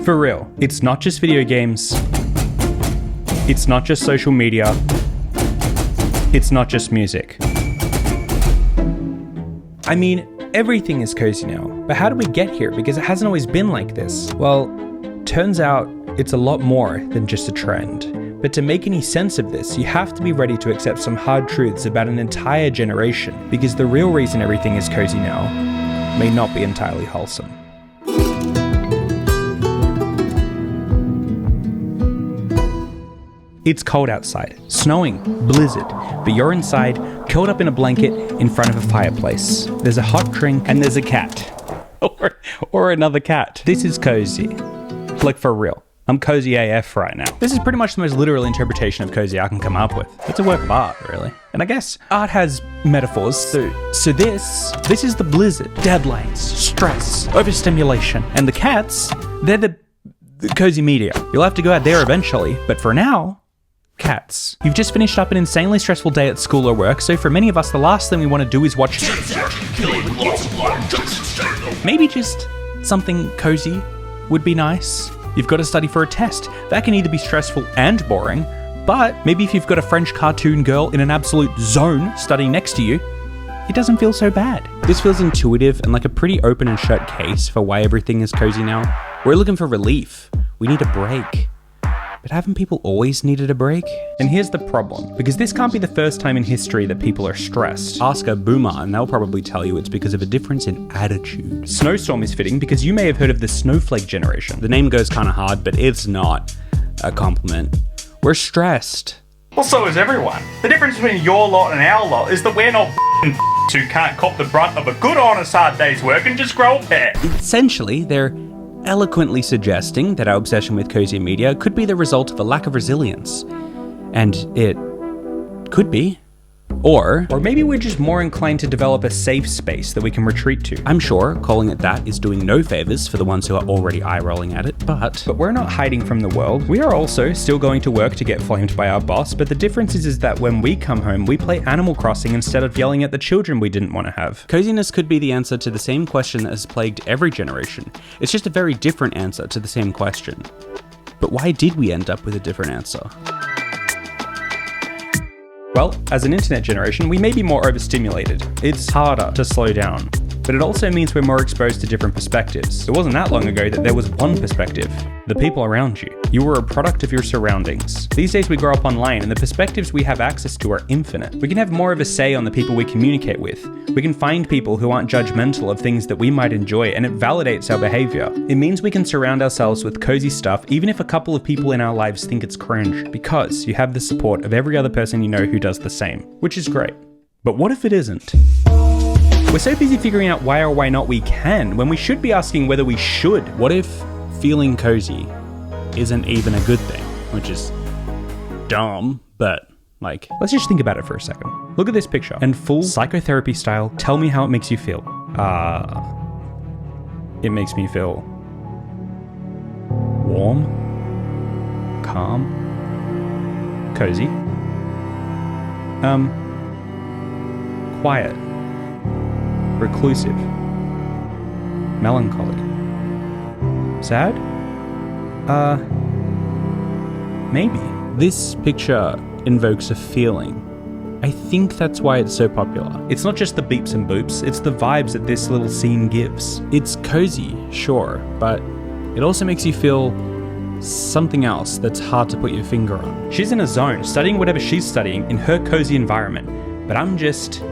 For real, it's not just video games. It's not just social media. It's not just music. I mean, everything is cozy now, but how did we get here? Because it hasn't always been like this. Well, turns out it's a lot more than just a trend. But to make any sense of this, you have to be ready to accept some hard truths about an entire generation, because the real reason everything is cozy now may not be entirely wholesome. It's cold outside, snowing, blizzard, but you're inside, curled up in a blanket in front of a fireplace. There's a hot drink and there's a cat. Or another cat. This is cozy. Like, for real. I'm cozy AF right now. This is pretty much the most literal interpretation of cozy I can come up with. It's a work of art, really. And I guess art has metaphors, so this is the blizzard, deadlines, stress, overstimulation. And the cats, they're the cozy media. You'll have to go out there eventually, but for now, cats. You've just finished up an insanely stressful day at school or work, so for many of us, the last thing we want to do is watch maybe just something cozy would be nice. You've got to study for a test. That can either be stressful and boring, but maybe if you've got a French cartoon girl in an absolute zone studying next to you, it doesn't feel so bad. This feels intuitive and like a pretty open and shut case for why everything is cozy now. We're looking for relief. We need a break. But haven't people always needed a break? And here's the problem, because this can't be the first time in history that people are stressed. Ask a boomer and they'll probably tell you it's because of a difference in attitude. Snowstorm is fitting because you may have heard of the snowflake generation. The name goes kind of hard, but it's not a compliment. We're stressed. Well, so is everyone. The difference between your lot and our lot is that we're not who can't cop the brunt of a good honest hard day's work and just grow a pair. Essentially, they're eloquently suggesting that our obsession with cozy media could be the result of a lack of resilience. And it could be. Or maybe we're just more inclined to develop a safe space that we can retreat to. I'm sure calling it that is doing no favors for the ones who are already eye-rolling at it, but we're not hiding from the world. We are also still going to work to get flamed by our boss, but the difference is that when we come home, we play Animal Crossing instead of yelling at the children we didn't want to have. Coziness could be the answer to the same question that has plagued every generation. It's just a very different answer to the same question. But why did we end up with a different answer? Well, as an internet generation, we may be more overstimulated. It's harder to slow down, but it also means we're more exposed to different perspectives. It wasn't that long ago that there was one perspective, the people around you. You were a product of your surroundings. These days we grow up online and the perspectives we have access to are infinite. We can have more of a say on the people we communicate with. We can find people who aren't judgmental of things that we might enjoy, and it validates our behavior. It means we can surround ourselves with cozy stuff even if a couple of people in our lives think it's cringe, because you have the support of every other person you know who does the same, which is great. But what if it isn't? We're so busy figuring out why or why not we can, when we should be asking whether we should. What if feeling cozy isn't even a good thing? Which is dumb, but like, let's just think about it for a second. Look at this picture, and full psychotherapy style, tell me how it makes you feel. It makes me feel warm, calm, cozy, quiet, reclusive, melancholic, sad? Maybe. This picture invokes a feeling. I think that's why it's so popular. It's not just the beeps and boops, it's the vibes that this little scene gives. It's cozy, sure, but it also makes you feel something else that's hard to put your finger on. She's in a zone, studying whatever she's studying in her cozy environment, but I'm just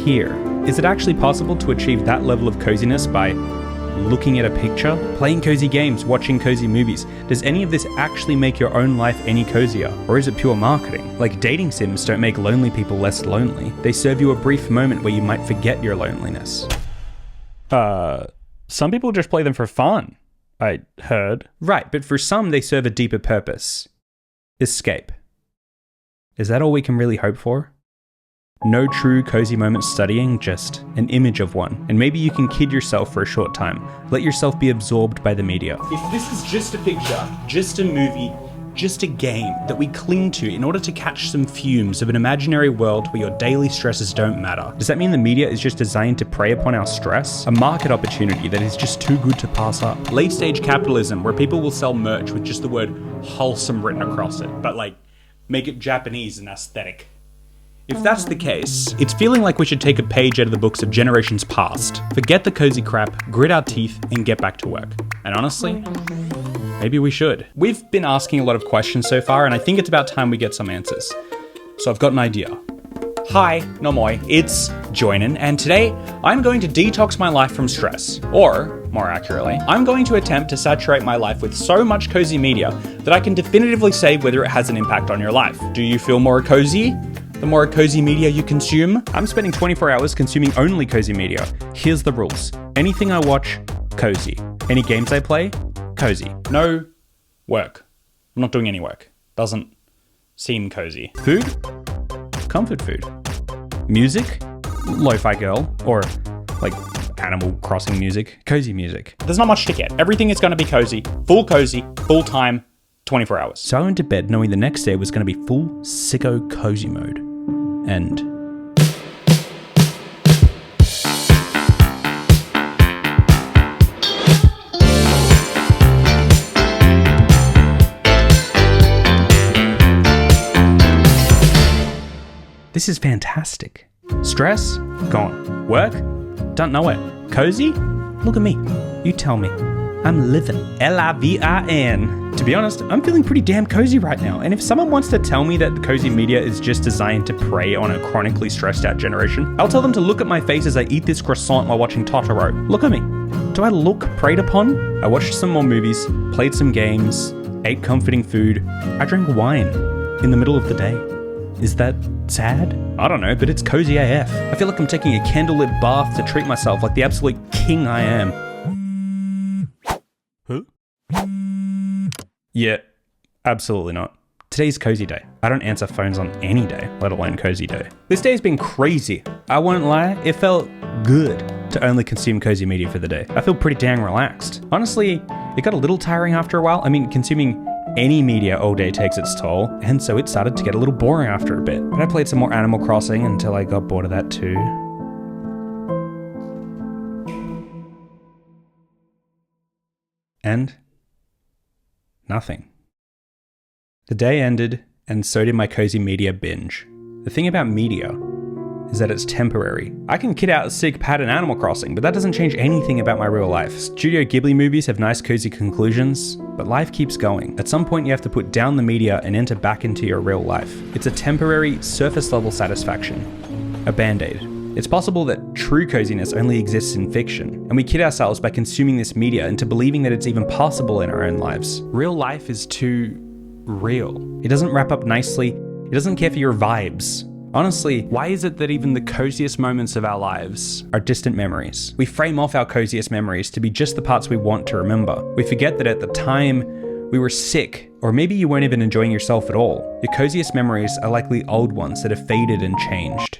here. Is it actually possible to achieve that level of coziness by looking at a picture, playing cozy games, watching cozy movies? Does any of this actually make your own life any cozier? Or is it pure marketing? Like, dating sims don't make lonely people less lonely. They serve you a brief moment where you might forget your loneliness. Some people just play them for fun, I heard. Right, but for some they serve a deeper purpose. Escape. Is that all we can really hope for? No true cozy moment studying, just an image of one. And maybe you can kid yourself for a short time. Let yourself be absorbed by the media. If this is just a picture, just a movie, just a game that we cling to in order to catch some fumes of an imaginary world where your daily stresses don't matter? Does that mean the media is just designed to prey upon our stress? A market opportunity that is just too good to pass up? Late stage capitalism where people will sell merch with just the word wholesome written across it, but like make it Japanese and aesthetic. If that's the case, it's feeling like we should take a page out of the books of generations past, forget the cozy crap, grit our teeth, and get back to work. And honestly, maybe we should. We've been asking a lot of questions so far, and I think it's about time we get some answers. So I've got an idea. Hi, no moi, it's Joinen, and today I'm going to detox my life from stress. Or, more accurately, I'm going to attempt to saturate my life with so much cozy media that I can definitively say whether it has an impact on your life. Do you feel more cozy the more cozy media you consume? I'm spending 24 hours consuming only cozy media. Here's the rules. Anything I watch, cozy. Any games I play, cozy. No work. I'm not doing any work. Doesn't seem cozy. Food? Comfort food. Music? Lo-fi girl. Or like Animal Crossing music. Cozy music. There's not much to get. Everything is going to be cozy, full time, 24 hours. So I went to bed knowing the next day was going to be full sicko cozy mode. And this is fantastic. Stress? Gone. Work? Don't know it. Cozy? Look at me. You tell me. I'm living. L-I-V-I-N. To be honest, I'm feeling pretty damn cozy right now. And if someone wants to tell me that the cozy media is just designed to prey on a chronically stressed out generation, I'll tell them to look at my face as I eat this croissant while watching Totoro. Look at me. Do I look preyed upon? I watched some more movies, played some games, ate comforting food. I drank wine in the middle of the day. Is that sad? I don't know, but it's cozy AF. I feel like I'm taking a candlelit bath to treat myself like the absolute king I am. Huh? Yeah, absolutely not. Today's cozy day. I don't answer phones on any day, let alone cozy day. This day has been crazy. I won't lie, it felt good to only consume cozy media for the day. I feel pretty dang relaxed. Honestly, it got a little tiring after a while. I mean, consuming any media all day takes its toll, and so it started to get a little boring after a bit. But I played some more Animal Crossing until I got bored of that too. And nothing. The day ended, and so did my cozy media binge. The thing about media is that it's temporary. I can kid out a sick pad in Animal Crossing, but that doesn't change anything about my real life. Studio Ghibli movies have nice cozy conclusions, but life keeps going. At some point you have to put down the media and enter back into your real life. It's a temporary, surface level satisfaction. A band-aid. It's possible that true coziness only exists in fiction, and we kid ourselves by consuming this media into believing that it's even possible in our own lives. Real life is too real. It doesn't wrap up nicely. It doesn't care for your vibes. Honestly, why is it that even the coziest moments of our lives are distant memories? We frame off our coziest memories to be just the parts we want to remember. We forget that at the time we were sick, or maybe you weren't even enjoying yourself at all. Your coziest memories are likely old ones that have faded and changed.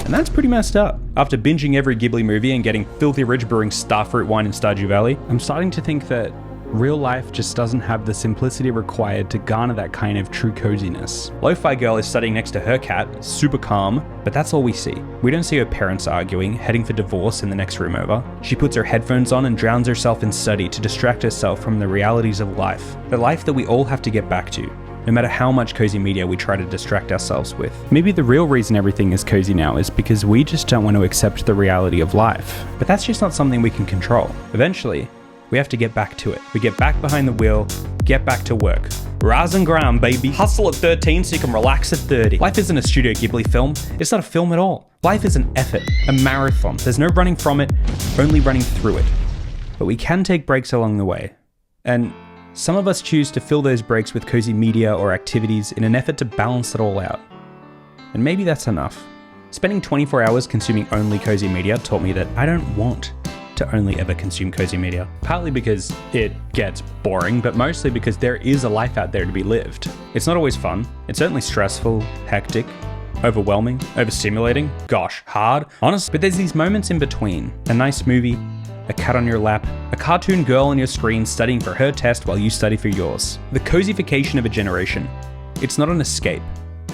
And that's pretty messed up. After binging every Ghibli movie and getting filthy rich brewing starfruit wine in Stardew Valley, I'm starting to think that real life just doesn't have the simplicity required to garner that kind of true coziness. Lo-fi girl is studying next to her cat, super calm, but that's all we see. We don't see her parents arguing, heading for divorce in the next room over. She puts her headphones on and drowns herself in study to distract herself from the realities of life. The life that we all have to get back to, no matter how much cozy media we try to distract ourselves with. Maybe the real reason everything is cozy now is because we just don't want to accept the reality of life. But that's just not something we can control. Eventually, we have to get back to it. We get back behind the wheel, get back to work. Rise and grind, baby. Hustle at 13 so you can relax at 30. Life isn't a Studio Ghibli film. It's not a film at all. Life is an effort, a marathon. There's no running from it, only running through it. But we can take breaks along the way. And some of us choose to fill those breaks with cozy media or activities in an effort to balance it all out. And maybe that's enough. Spending 24 hours consuming only cozy media taught me that I don't want to only ever consume cozy media. Partly because it gets boring, but mostly because there is a life out there to be lived. It's not always fun. It's certainly stressful, hectic, overwhelming, overstimulating, gosh, hard, honest. But there's these moments in between. A nice movie, a cat on your lap, a cartoon girl on your screen studying for her test while you study for yours. The cozification of a generation. It's not an escape,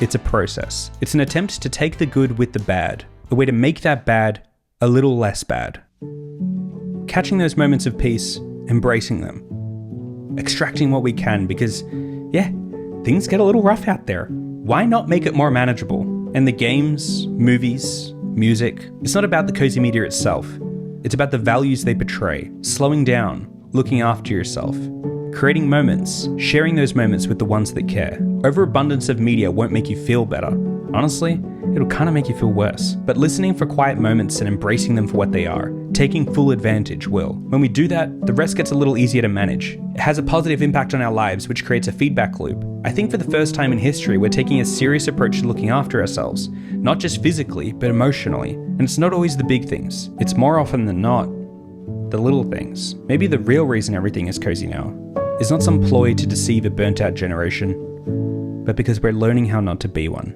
it's a process. It's an attempt to take the good with the bad, a way to make that bad a little less bad. Catching those moments of peace, embracing them, extracting what we can because, yeah, things get a little rough out there. Why not make it more manageable? And the games, movies, music, it's not about the cozy media itself. It's about the values they portray, slowing down, looking after yourself, creating moments, sharing those moments with the ones that care. Overabundance of media won't make you feel better. Honestly, it'll kind of make you feel worse. But listening for quiet moments and embracing them for what they are, taking full advantage will. When we do that, the rest gets a little easier to manage. It has a positive impact on our lives, which creates a feedback loop. I think for the first time in history, we're taking a serious approach to looking after ourselves, not just physically, but emotionally. And it's not always the big things. It's more often than not the little things. Maybe the real reason everything is cozy now is not some ploy to deceive a burnt out generation, but because we're learning how not to be one.